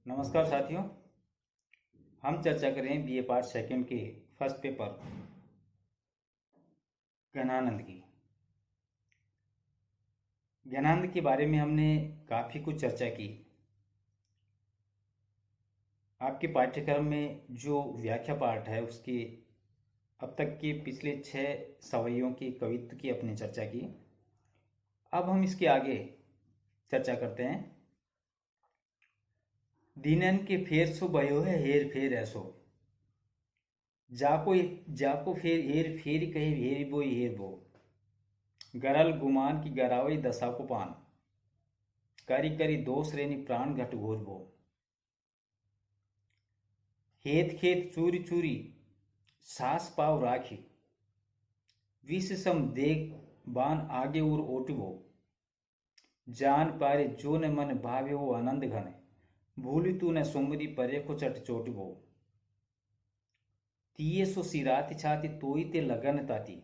नमस्कार साथियों। हम चर्चा करें बीए पार्ट सेकंड के फर्स्ट पेपर ज्ञानानंद की। ज्ञानानंद के बारे में हमने काफ़ी कुछ चर्चा की। आपके पाठ्यक्रम में जो व्याख्या पाठ है उसके अब तक के पिछले 6 सवैयों की कवित्व की अपने चर्चा की। अब हम इसके आगे चर्चा करते हैं। दीनन के फेर सो भयो है हेर फेर ऐसो, जाको जाको फेर हेर फेर कहे हेर बो, गरल गुमान की गरावई दशा को पान, करी करी दोष रेनी प्राण घट घोर बो, हेत खेत चूरी चूरी सास पाव राखी, विष सम देख बान आगे उर ओटबो, जान पारे जो न मन भावे हो आनंद घन, भूली तू न सुमरी परे को चट चोटबो, तिये सो सिराती छाती तोई ते लगन ताती,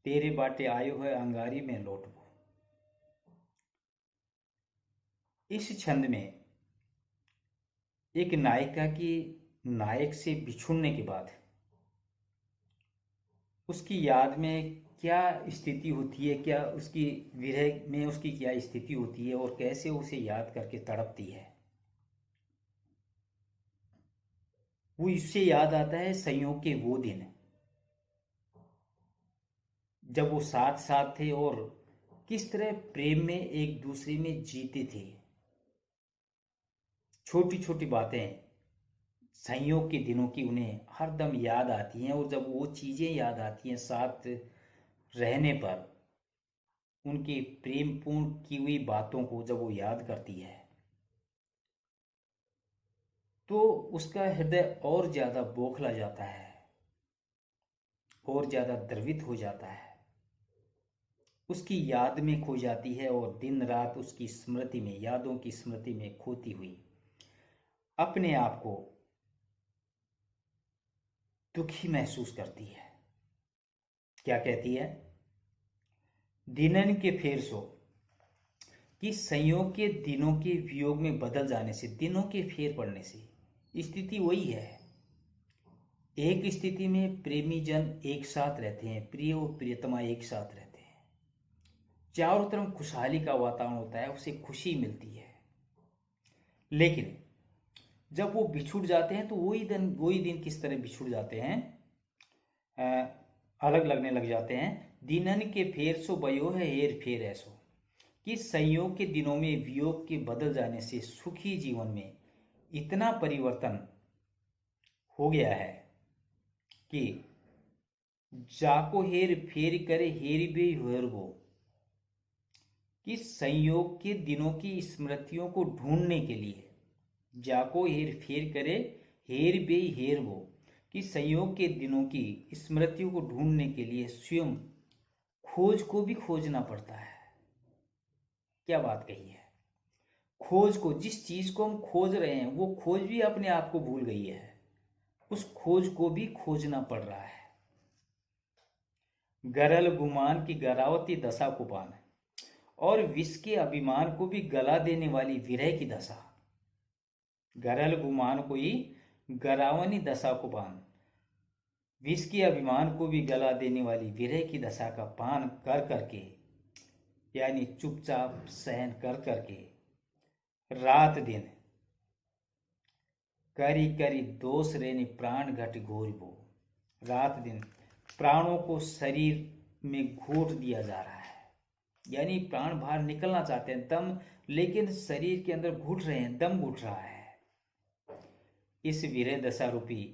तेरे बाटे आयो है अंगारी में लौटबो। इस छंद में एक नायिका की नायक से बिछुड़ने के बाद उसकी याद में क्या स्थिति होती है, क्या उसकी विरह में उसकी क्या स्थिति होती है और कैसे उसे याद करके तड़पती है। वो इससे याद आता है संयोग के वो दिन जब वो साथ साथ थे और किस तरह प्रेम में एक दूसरे में जीते थे। छोटी छोटी बातें संयोग के दिनों की उन्हें हरदम याद आती हैं और जब वो चीज़ें याद आती हैं साथ रहने पर, उनकी प्रेमपूर्ण की हुई बातों को जब वो याद करती है तो उसका हृदय और ज़्यादा बौखला जाता है और ज़्यादा द्रवित हो जाता है, उसकी याद में खो जाती है और दिन रात उसकी स्मृति में, यादों की स्मृति में खोती हुई अपने आप को दुखी महसूस करती है। क्या कहती है? दिनन के फेर सो, कि संयोग के दिनों के वियोग में बदल जाने से, दिनों के फेर पड़ने से स्थिति वही है। एक स्थिति में प्रेमी जन एक साथ रहते हैं, प्रिय और प्रियतमा एक साथ रहते हैं, चारों तरफ खुशहाली का वातावरण होता है, उसे खुशी मिलती है। लेकिन जब वो बिछुड़ जाते हैं तो वही दिन किस तरह बिछुड़ जाते हैं, अलग लगने लग जाते हैं। दिनन के फेर सो बयो है हेर फेर ऐसो, कि संयोग के दिनों में वियोग के बदल जाने से सुखी जीवन में इतना परिवर्तन हो गया है कि जाको हेर फेर करे हेर बे हेरबो, कि संयोग के दिनों की स्मृतियों को ढूंढने के लिए जाको हेर फेर करे हेर बे हेरबो, कि संयोग के दिनों की स्मृतियों को ढूंढने के लिए स्वयं खोज को भी खोजना पड़ता है। क्या बात कही है! खोज को, जिस चीज को हम खोज रहे हैं वो खोज भी अपने आप को भूल गई है, उस खोज को भी खोजना पड़ रहा है। गरल गुमान की गरावती दशा को पान, और विष के अभिमान को भी गला देने वाली विरह की दशा। गरल गुमान को ही गरावनी दशा को पान, विष के अभिमान को भी गला देने वाली विरह की दशा का पान कर करके, यानी चुपचाप सहन कर करके रात दिन करी करी दोष रेनी प्राण घट घोर बो, रात दिन प्राणों को शरीर में घोट दिया जा रहा है, यानी प्राण बाहर निकलना चाहते हैं, दम लेकिन शरीर के अंदर घुट रहे हैं, दम घुट रहा है। इस विरह दशा रूपी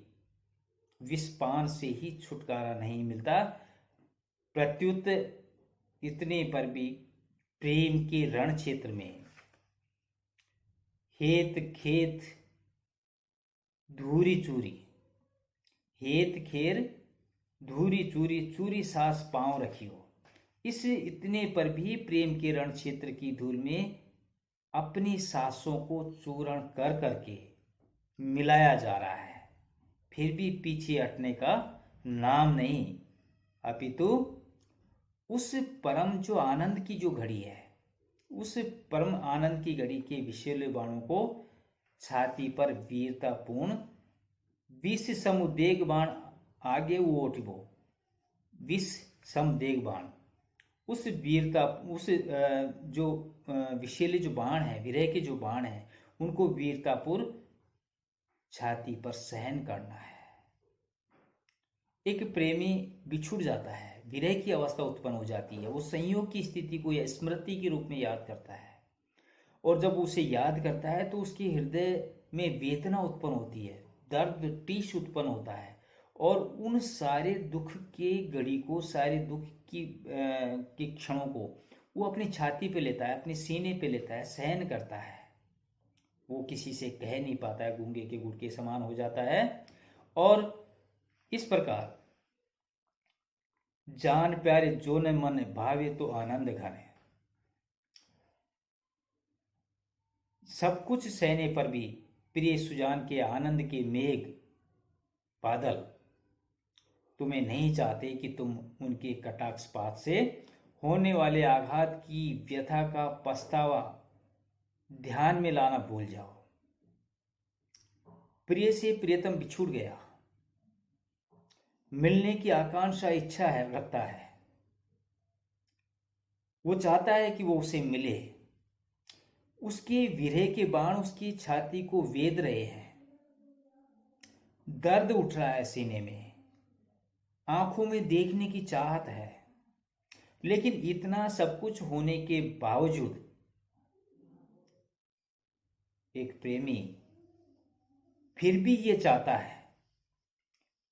विषपान से ही छुटकारा नहीं मिलता, प्रत्युत इतने पर भी प्रेम के रण क्षेत्र में हेत खेत धूरी चूरी, हेत खेर धूरी चूरी चूरी सास पांव रखियो, इस इतने पर भी प्रेम के रण क्षेत्र की धूल में अपनी सांसों को चूर्ण कर करके मिलाया जा रहा है, फिर भी पीछे हटने का नाम नहीं, अपितु उस परम जो आनंद की जो घड़ी है, उस परम आनंद की घड़ी के विषैले बाणों को छाती पर वीरतापूर्ण विष सम देग बाण आगे वो उठबो। विष सम देग बाण, उस वीरता, उस जो विषैले जो बाण है, विरह के जो बाण है, उनको वीरतापूर्व छाती पर सहन करना है। एक प्रेमी बिछुड़ जाता है, विरह की अवस्था उत्पन्न हो जाती है, वो संयोग की स्थिति को या स्मृति के रूप में याद करता है, और जब उसे याद करता है तो उसके हृदय में वेदना उत्पन्न होती है, दर्द टीस उत्पन्न होता है, और उन सारे दुख के घड़ी को, सारे दुख की के क्षणों को वो अपनी छाती पे लेता है, अपने सीने पे लेता है, सहन करता है। वो किसी से कह नहीं पाता है, गूंगे के गुड़ के समान हो जाता है। और इस प्रकार जान प्यारे जो न मन भावे तो आनंद घने, सब कुछ सहने पर भी प्रिय सुजान के आनंद के मेघ बादल तुम्हें नहीं चाहते कि तुम उनके कटाक्षपात से होने वाले आघात की व्यथा का पछतावा ध्यान में लाना भूल जाओ। प्रिय से प्रियतम बिछुड़ गया, मिलने की आकांक्षा इच्छा है, रखता है, वो चाहता है कि वो उसे मिले। उसके विरह के बाण उसकी छाती को वेद रहे हैं, दर्द उठ रहा है सीने में, आंखों में देखने की चाहत है, लेकिन इतना सब कुछ होने के बावजूद एक प्रेमी फिर भी ये चाहता है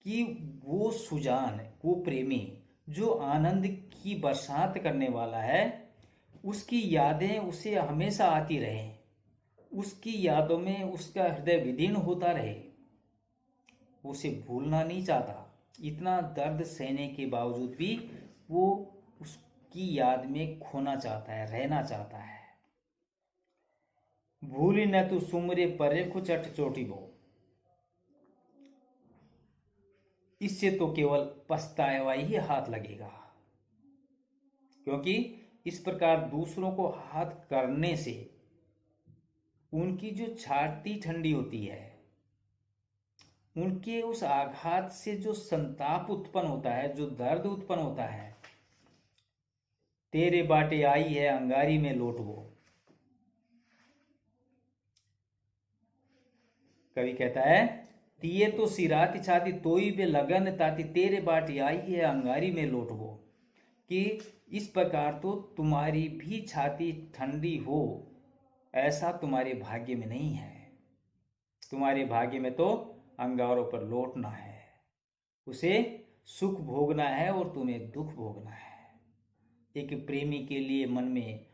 कि वो सुजान, वो प्रेमी जो आनंद की बरसात करने वाला है, उसकी यादें उसे हमेशा आती रहें, उसकी यादों में उसका हृदय विदीर्ण होता रहे, उसे भूलना नहीं चाहता। इतना दर्द सहने के बावजूद भी वो उसकी याद में खोना चाहता है, रहना चाहता है। भूली न तू सुमरे परे को चट चोटी बो, इससे तो केवल पछतावा ही हाथ लगेगा, क्योंकि इस प्रकार दूसरों को हाथ करने से उनकी जो छाती ठंडी होती है, उनके उस आघात से जो संताप उत्पन्न होता है, जो दर्द उत्पन्न होता है, तेरे बाटे आई है अंगारी में लौट वो। कवि कहता है, तिये तो सिराती छाती तोई बे लगन ताती, तेरे बाटे आई है अंगारी में लौट वो, कि इस प्रकार तो तुम्हारी भी छाती ठंडी हो, ऐसा तुम्हारे भाग्य में नहीं है। तुम्हारे भाग्य में तो अंगारों पर लौटना है, उसे सुख भोगना है और तुम्हें दुख भोगना है। एक प्रेमी के लिए मन में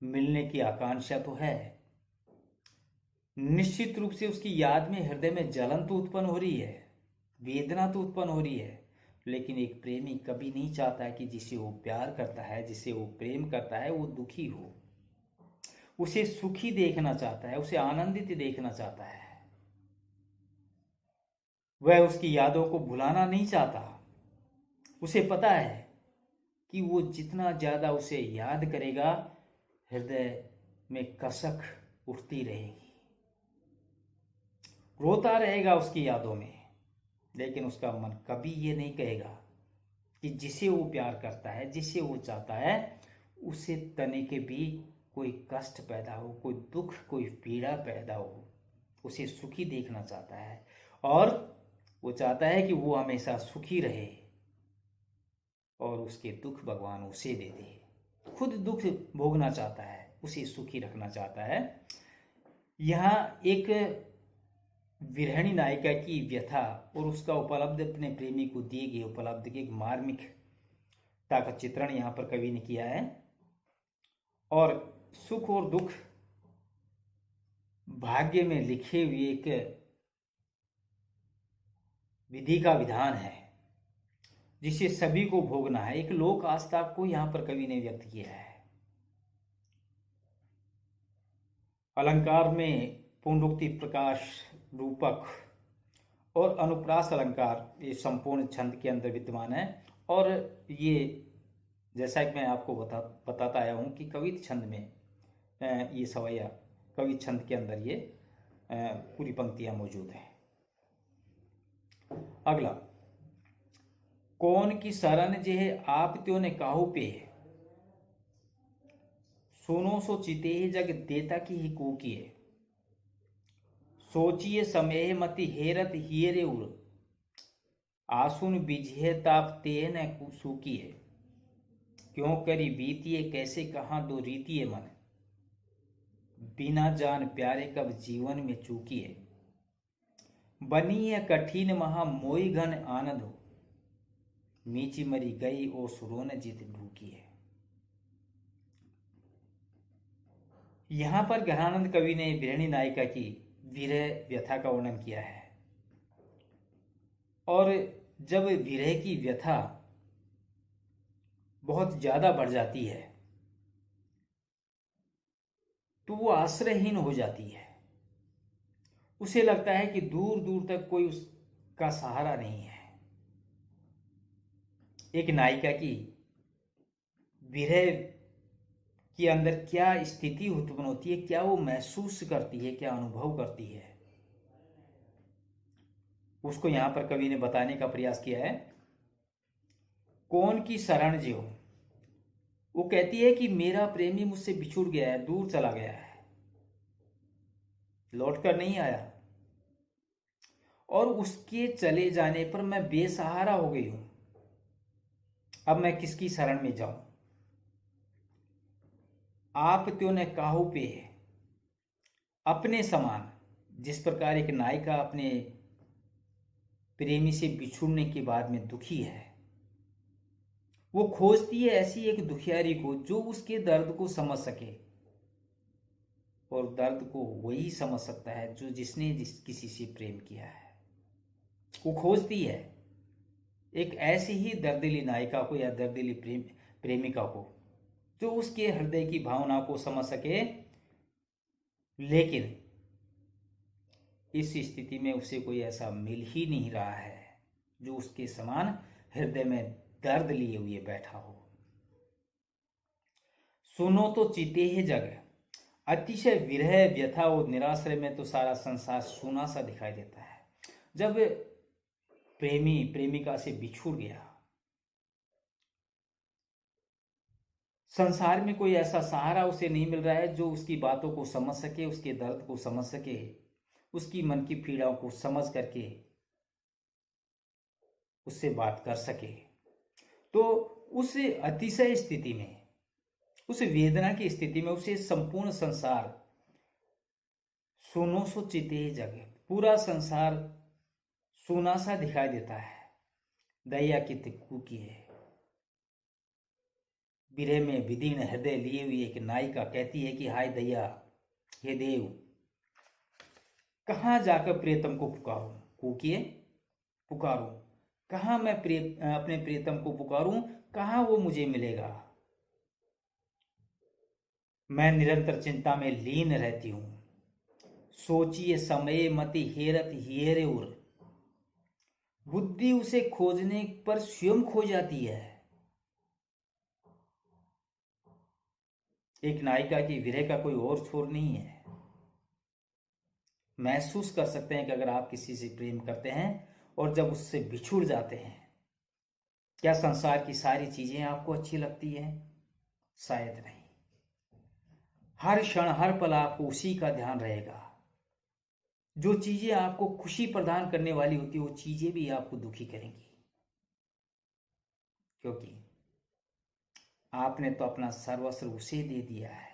मिलने की आकांक्षा तो है, निश्चित रूप से उसकी याद में हृदय में जलन तो उत्पन्न हो रही है, वेदना तो उत्पन्न हो रही है, लेकिन एक प्रेमी कभी नहीं चाहता कि जिसे वो प्यार करता है, जिसे वो प्रेम करता है, वो दुखी हो। उसे सुखी देखना चाहता है, उसे आनंदित देखना चाहता है। वह उसकी यादों को भुलाना नहीं चाहता। उसे पता है कि वो जितना ज्यादा उसे याद करेगा, हृदय में कसक उठती रहेगी, रोता रहेगा उसकी यादों में, लेकिन उसका मन कभी ये नहीं कहेगा कि जिसे वो प्यार करता है, जिसे वो चाहता है, उसे तने के भी कोई कष्ट पैदा हो, कोई दुख, कोई पीड़ा पैदा हो। उसे सुखी देखना चाहता है, और वो चाहता है कि वो हमेशा सुखी रहे, और उसके दुख भगवान उसे दे दे। खुद दुख भोगना चाहता है, उसे सुखी रखना चाहता है। यहाँ एक विरहिणी नायिका की व्यथा और उसका उपलब्ध अपने प्रेमी को दिए गए उपलब्ध की एक मार्मिकता का चित्रण यहाँ पर कवि ने किया है। और सुख और दुख भाग्य में लिखे हुए एक विधि का विधान है, जिसे सभी को भोगना है। एक लोक आस्था को यहाँ पर कवि ने व्यक्त किया है। अलंकार में पुनरुक्ति, प्रकाश, रूपक और अनुप्रास अलंकार ये संपूर्ण छंद के अंदर विद्यमान है। और ये जैसा कि मैं आपको बताता आया हूँ कि कवित छंद में ये सवैया कवि छंद के अंदर ये पूरी पंक्तियां मौजूद हैं। अगला, कौन की शरण जेह आप त्यों ने काहू पे, सुनो सो चिते जग देता की ही कूकिए, सोचिए समय मति हेरत हियरे उर, आसुन बिझे ताप ते न सूकिए, क्यों करी बीतिए कैसे कहाँ दो रीतिए मन, बिना जान प्यारे कब जीवन में चूकिए, बनी है कठिन महा मोई घन आनंद हो, मीची मरी गई ओ सुरो न जित ढूकी है। यहां पर गहरानंद कवि ने विरहिणी नायिका की विरह व्यथा का वर्णन किया है। और जब विरह की व्यथा बहुत ज्यादा बढ़ जाती है तो वो आश्रयहीन हो जाती है। उसे लगता है कि दूर दूर तक कोई उसका सहारा नहीं है। एक नायिका की विरह के अंदर क्या स्थिति उत्पन्न होती है, क्या वो महसूस करती है, क्या अनुभव करती है, उसको यहां पर कवि ने बताने का प्रयास किया है। कौन की शरण जो, वो कहती है कि मेरा प्रेमी मुझसे बिछुड़ गया है, दूर चला गया है, लौट कर नहीं आया, और उसके चले जाने पर मैं बेसहारा हो गई हूं। अब मैं किसकी शरण में जाऊं? आप त्यों ने काहू पे, अपने समान, जिस प्रकार एक नायिका अपने प्रेमी से बिछुड़ने के बाद में दुखी है, वो खोजती है ऐसी एक दुखियारी को जो उसके दर्द को समझ सके, और दर्द को वही समझ सकता है जो जिसने किसी से प्रेम किया है। वो खोजती है एक ऐसी ही दर्दिली नायिका को या दर्दिली प्रेमिका को जो उसके हृदय की भावना को समझ सके, लेकिन इस स्थिति में उसे कोई ऐसा मिल ही नहीं रहा है जो उसके समान हृदय में दर्द लिए हुए बैठा हो। सुनो तो चिते है जग, अतिशय विरह व्यथा और निराश्रय में तो सारा संसार सूना सा दिखाई देता है। जब प्रेमी प्रेमिका से बिछुड़ गया, संसार में कोई ऐसा सहारा उसे नहीं मिल रहा है जो उसकी बातों को समझ सके, उसके दर्द को समझ सके, उसकी मन की पीड़ाओं को समझ करके उससे बात कर सके। तो उस अतिशय स्थिति में, उस वेदना की स्थिति में उसे संपूर्ण संसार सुनो सो चिते जग, पूरा संसार सूना सा दिखाई देता है। दैया की तिक्कू की है, विरह में विदीर्ण हृदय लिए हुई एक नायिका कहती है कि हाय दैया, हे देव, कहाँ जाकर प्रियतम को पुकारूं, कूकिए पुकारूं, कहाँ मैं अपने प्रियतम को पुकारूं, कहाँ वो मुझे मिलेगा। मैं निरंतर चिंता में लीन रहती हूं, सोचिए समय मति हेरत हियरे उर, बुद्धि उसे खोजने पर स्वयं खो जाती है। एक नायिका की विरह का कोई और छोर नहीं है। महसूस कर सकते हैं कि अगर आप किसी से प्रेम करते हैं और जब उससे बिछुड़ जाते हैं, क्या संसार की सारी चीजें आपको अच्छी लगती है? शायद नहीं। हर क्षण हर पल आपको उसी का ध्यान रहेगा। जो चीजें आपको खुशी प्रदान करने वाली होती है वो चीजें भी आपको दुखी करेंगी, क्योंकि आपने तो अपना सर्वस्व उसे दे दिया है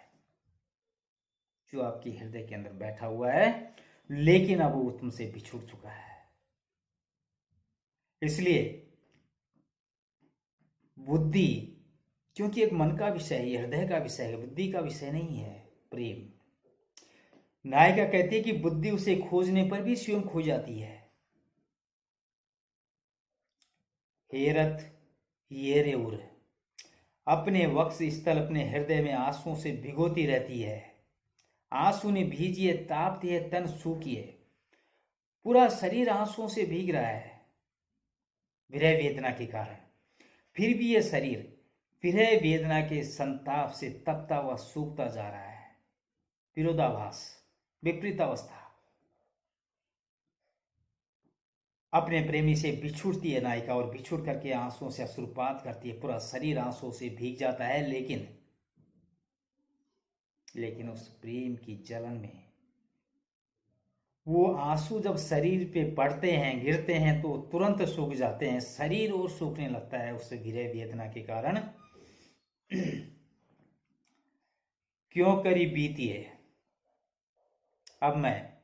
जो आपके हृदय के अंदर बैठा हुआ है, लेकिन अब वो तुमसे बिछुड़ चुका है। इसलिए बुद्धि, क्योंकि एक मन का विषय है, हृदय का विषय है, बुद्धि का विषय नहीं है प्रेम। नायिका कहती है कि बुद्धि उसे खोजने पर भी स्वयं खो जाती है। हेरत हियरे उर, अपने वक्ष स्थल अपने हृदय में आंसुओं से भिगोती रहती है। आंसू ने भीजिए तापती है तन सूखिए, पूरा शरीर आंसुओं से भीग रहा है विरह वेदना के कारण। फिर भी यह शरीर विरह वेदना के संताप से तपता हुआ सूखता जा रहा है। विरोधाभास, विपरीत अवस्था। अपने प्रेमी से बिछुड़ती है नायिका और बिछुड़ करके आंसुओं से अश्रुपात करती है, पूरा शरीर आंसुओं से भीग जाता है। लेकिन उस प्रेम की जलन में वो आंसू जब शरीर पे पड़ते हैं, गिरते हैं, तो तुरंत सूख जाते हैं, शरीर और सूखने लगता है उस विरह वेदना के कारण। क्यों करी बीती है, अब मैं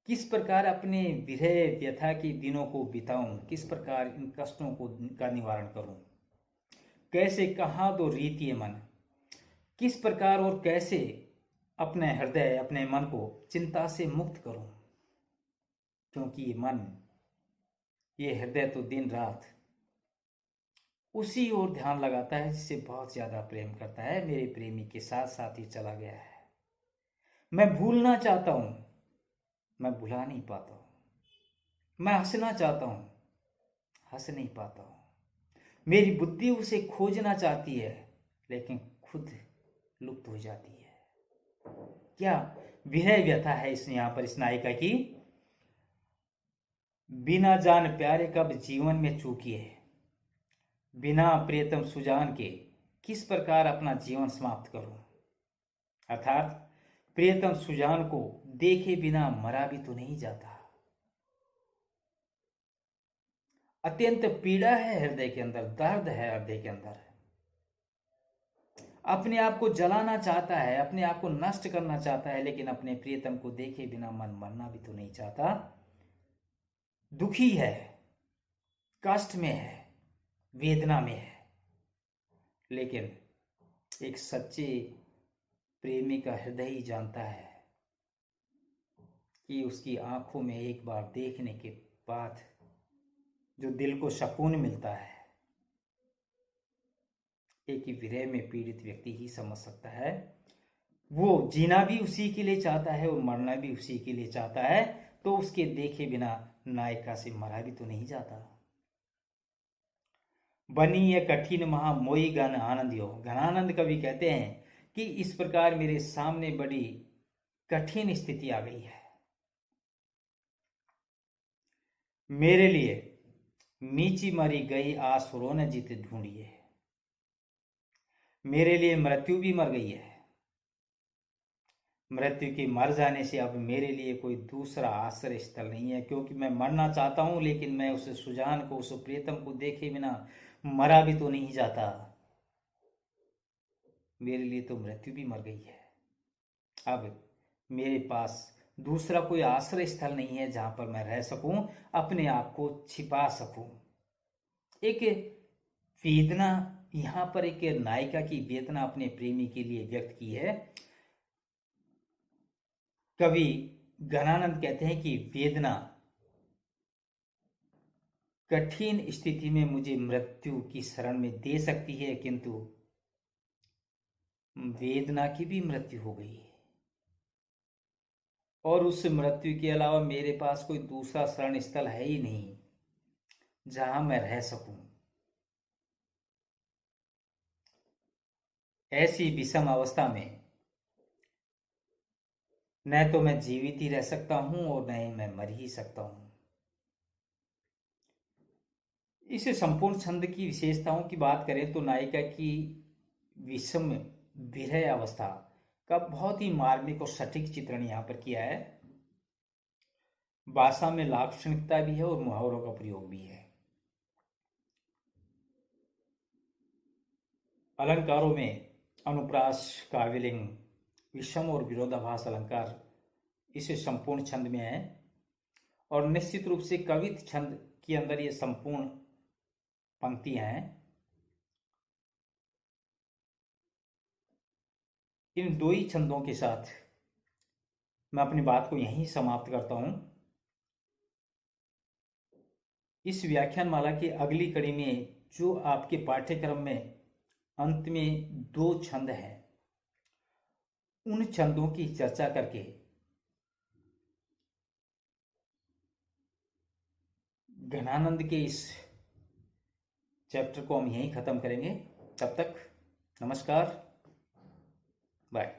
किस प्रकार अपने विरह व्यथा के दिनों को बिताऊं, किस प्रकार इन कष्टों को का निवारण करूं, कैसे कहाँ दो रीतिए मन, किस प्रकार और कैसे अपने हृदय, अपने मन को चिंता से मुक्त करूं। क्योंकि ये मन, ये हृदय तो दिन रात उसी ओर ध्यान लगाता है जिससे बहुत ज्यादा प्रेम करता है। मेरे प्रेमी के साथ साथ ही चला गया है। मैं भूलना चाहता हूं, मैं भुला नहीं पाता हूं। मैं हंसना चाहता हूं, हंस नहीं पाता हूं। मेरी बुद्धि उसे खोजना चाहती है, लेकिन खुद लुप्त हो जाती है। क्या विरह व्यथा है इस यहां पर इस नायिका की। बिना जान प्यारे कब जीवन में चूकी है, बिना प्रियतम सुजान के किस प्रकार अपना जीवन समाप्त करूं। अर्थात प्रियतम सुजान को देखे बिना मरा भी तो नहीं जाता। अत्यंत पीड़ा है हृदय के अंदर, दर्द है हृदय के अंदर। अपने आप को जलाना चाहता है, अपने आप को नष्ट करना चाहता है, लेकिन अपने प्रियतम को देखे बिना मन मरना भी तो नहीं चाहता। दुखी है, कष्ट में है, वेदना में है, लेकिन एक सच्चे प्रेमी का हृदय ही जानता है कि उसकी आंखों में एक बार देखने के बाद जो दिल को सुकून मिलता है, एक ही विरह में पीड़ित व्यक्ति ही समझ सकता है। वो जीना भी उसी के लिए चाहता है और मरना भी उसी के लिए चाहता है, तो उसके देखे बिना नायिका से मरा भी तो नहीं जाता। बनी ये कठिन महा मोई घन आनंद यो। घनानंद कवि कहते हैं कि इस प्रकार मेरे सामने बड़ी कठिन स्थिति आ गई है। मेरे लिए नीची मरी गई आसुरों ने जीत ढूंढी है। मेरे लिए मृत्यु भी मर गई है। मृत्यु के मर जाने से अब मेरे लिए कोई दूसरा आश्रय स्थल नहीं है, क्योंकि मैं मरना चाहता हूं, लेकिन मैं उस सुजान को, उस प्रियतम को देखे बिना मरा भी तो नहीं जाता। मेरे लिए तो मृत्यु भी मर गई है। अब मेरे पास दूसरा कोई आश्रय स्थल नहीं है जहां पर मैं रह सकूं, अपने आप को छिपा सकूं। एक वेदना यहां पर एक नायिका की वेदना अपने प्रेमी के लिए व्यक्त की है। कवि घनानंद कहते हैं कि वेदना कठिन स्थिति में मुझे मृत्यु की शरण में दे सकती है, किंतु वेदना की भी मृत्यु हो गई और उस मृत्यु के अलावा मेरे पास कोई दूसरा शरण स्थल है ही नहीं जहां मैं रह सकूं। ऐसी विषम अवस्था में न तो मैं जीवित ही रह सकता हूं और न ही मैं मर ही सकता हूं। इस संपूर्ण छंद की विशेषताओं की बात करें तो नायिका की विषम विरह अवस्था का बहुत ही मार्मिक और सटीक चित्रण यहाँ पर किया है। भाषा में लाक्षणिकता भी है और मुहावरों का प्रयोग भी है। अलंकारों में अनुप्रास, काव्यलिंग, विषम और विरोधाभास अलंकार इस संपूर्ण छंद में है और निश्चित रूप से कवित छंद के अंदर ये संपूर्ण पंक्तियां हैं। इन दो ही छंदों के साथ मैं अपनी बात को यहीं समाप्त करता हूं। इस व्याख्यान माला की अगली कड़ी में जो आपके पाठ्यक्रम में अंत में दो छंद हैं, उन छंदों की चर्चा करके घनानंद के इस चैप्टर को हम यहीं खत्म करेंगे। तब तक नमस्कार, बाय।